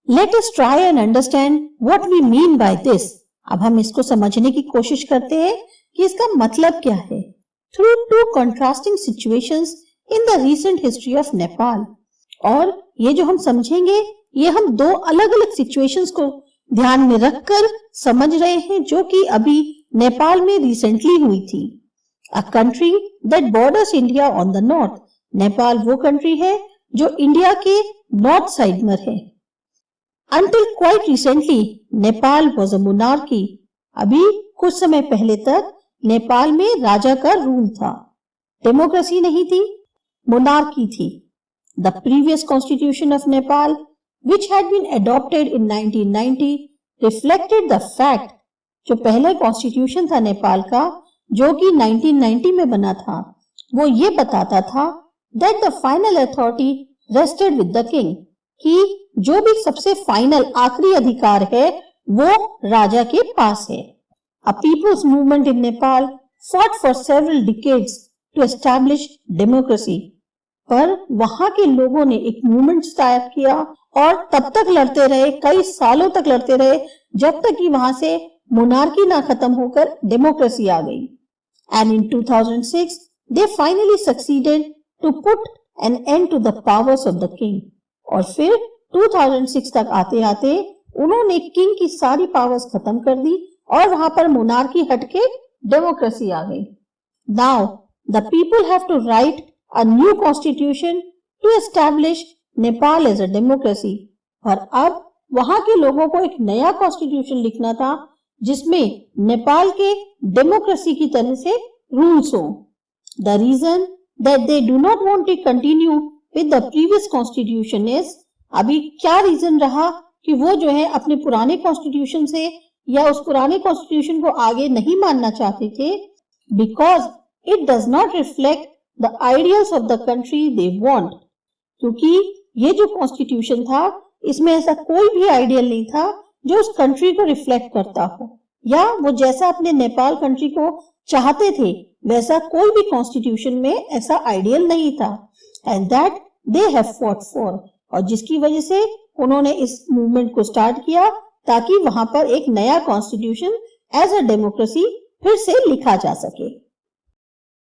Late us try and understand what we mean by this. अब हम इसको समझने की कोशिश करते हैं कि इसका मतलब क्या है। Through two contrasting situations in the recent history of Nepal. और ये जो हम समझेंगे ये हम दो अलग अलग सिचुएशंस को ध्यान में रखकर समझ रहे हैं जो कि अभी नेपाल में रिसेंटली हुई थी। A country that borders India on the north. Nepal वो कंट्री है जो इंडिया के नॉर्थ साइड में है। Until quite recently, Nepal was a monarchy. अभी कुछ समय पहले तक नेपाल में राजा का रूल था। डेमोक्रेसी नहीं थी, मोनार्की थी। The previous constitution of Nepal, which had been adopted in 1990, reflected the fact जो पहले कॉन्स्टिट्यूशन था नेपाल का जो कि 1990 में बना था, वो ये बताता था that the final authority rested with the king, कि जो भी सबसे फाइनल आखिरी अधिकार है वो राजा के पास है। A people's movement in Nepal fought for several decades to establish democracy. पर वहां के लोगों ने एक मूवमेंट स्टार्ट किया और तब तक लड़ते रहे, कई सालों तक लड़ते रहे जब तक कि वहां से मोनार्की ना खत्म होकर डेमोक्रेसी आ गई। And in 2006 they finally succeeded to put an end to the powers of the king. और फिर 2006 तक आते आते उन्होंने किंग की सारी पावर्स खत्म कर दी और वहां पर मोनार्की हटके डेमोक्रेसी आ गई। Now the people have to write a new constitution to establish Nepal as a democracy. और अब वहां के लोगों को एक नया कॉन्स्टिट्यूशन लिखना था जिसमें नेपाल के डेमोक्रेसी की तरह से रूल्स हो। The reason that they do not want to continue with the previous constitution is, अभी क्या रीजन रहा कि वो जो है अपने पुराने कॉन्स्टिट्यूशन से या उस पुराने कॉन्स्टिट्यूशन को आगे नहीं मानना चाहते थे। Because it does not reflect the ideals of the country they want. क्योंकि ये जो कॉन्स्टिट्यूशन था इसमें ऐसा कोई भी आइडियल नहीं था जो उस कंट्री को रिफ्लेक्ट करता हो, या वो जैसा अपने नेपाल कंट्री को चाहते थे वैसा कोई भी कॉन्स्टिट्यूशन में ऐसा आइडियल नहीं था। And that they have fought for, और जिसकी वजह से उन्होंने इस मूवमेंट को स्टार्ट किया ताकि वहां पर एक नया कॉन्स्टिट्यूशन एज अ डेमोक्रेसी फिर से लिखा जा सके।